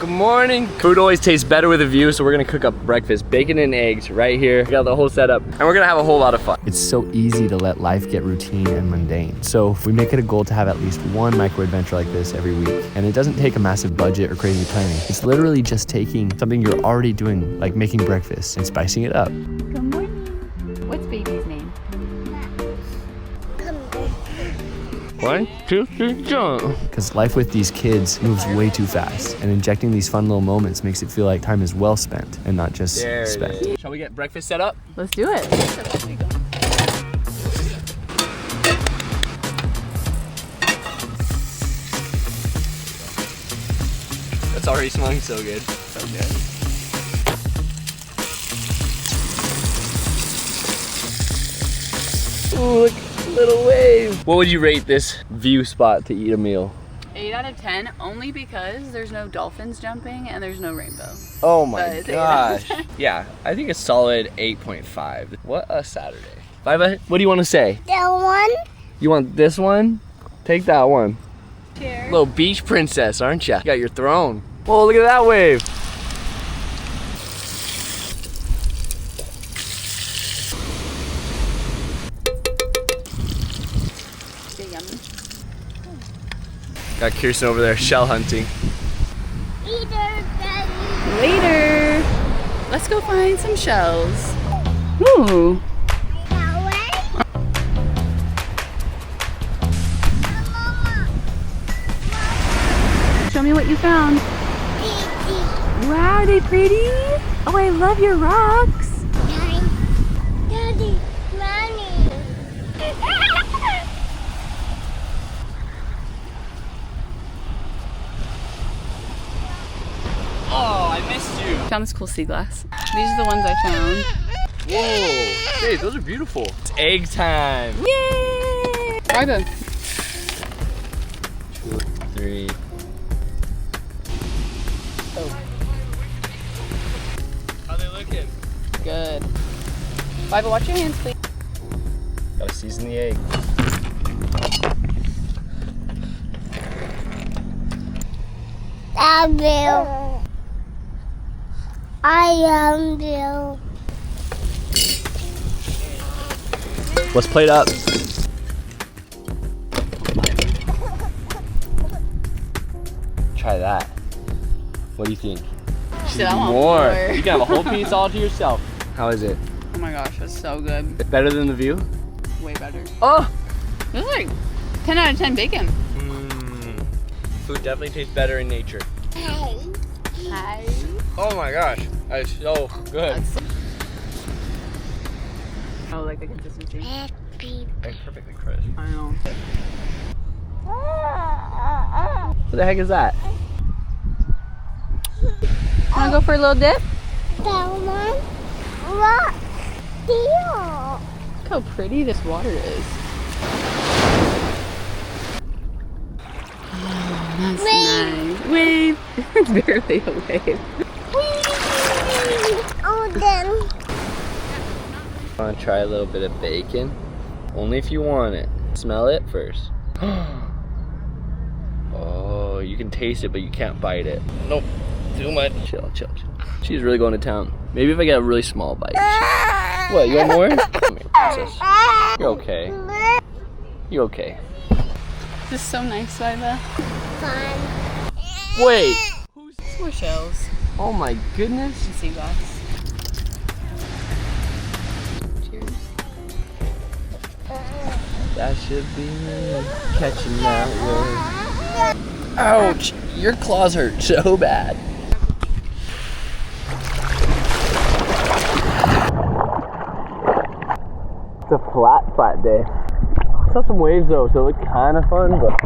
Good morning. Food always tastes better with a view, so we're gonna cook up breakfast. Bacon and eggs right here. We got the whole setup, and we're gonna have a whole lot of fun. It's so easy to let life get routine and mundane. So we make it a goal to have at least one micro adventure like this every week. And it doesn't take a massive budget or crazy planning. It's literally just taking something you're already doing, like making breakfast, and spicing it up. Good morning. What's baby's name? 1, 2, 3, jump. Because life with these kids moves way too fast, and injecting these fun little moments makes it feel like time is well spent and not just spent. Shall we get breakfast set up? Let's do it. That's already smelling so good. So good. Ooh, look, little wave. What would you rate this view spot to eat a meal? 8 out of 10, only because there's no dolphins jumping and there's no rainbow. Oh my But gosh. Yeah, I think a solid 8.5. What a Saturday. Viva, what do you want to say? That one? You want this one? Take that one. Cheers. Little beach princess, aren't you? You got your throne. Whoa, look at that wave. Yummy. Got Kirsten over there shell hunting. Later. Let's go find some shells. Ooh. Show me what you found. Wow, are they pretty? Oh, I love your rocks. Daddy, Mommy. Oh, I missed you. Found this cool sea glass. These are the ones I found. Whoa, hey, those are beautiful. It's egg time. Yay! Try them. 2, 3. Oh, How they looking? good. Viva, watch your hands, please. Gotta season the egg. I'm Bill. I am Bill. Let's plate up. Try that. What do you think? She said, I want More. more. You can have a whole piece all to yourself. How is it? Oh my gosh, that's so good. Better than the view? Way better. Oh! This is like 10 out of 10 bacon. Food definitely tastes better in nature. Hi. Oh my gosh, that's so good. Oh, like the consistency. Happy. It's perfectly crisp. I know. What the heck is that? Wanna go for a little dip? That one? What? Deal. Look how pretty this water is. Oh, that's nice. Wave. It's barely a wave. Oh, then. Want to try a little bit of bacon? Only if you want it. Smell it first. Oh, you can taste it, but you can't bite it. Nope, too much. Chill, chill, chill. She's really going to town. Maybe if I get a really small bite. What, you want more? Come here, princess. You're okay. You're okay. This is so nice, Viva. Fun. Wait. More shells Oh my goodness. and sea glass. Cheers. That should be me catching that wave. Ouch! Your claws hurt so bad. It's a flat day. I saw some waves though, so it looked kind of fun, but.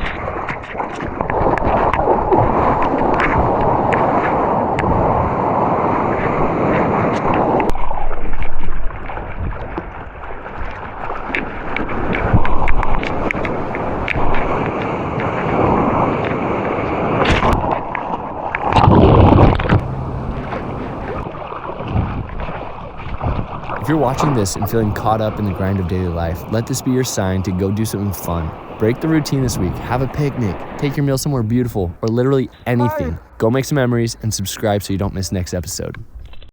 If you're watching this and feeling caught up in the grind of daily life, let this be your sign to go do something fun. Break the routine this week, have a picnic, take your meal somewhere beautiful, or literally anything. Go make some memories and subscribe so you don't miss next episode.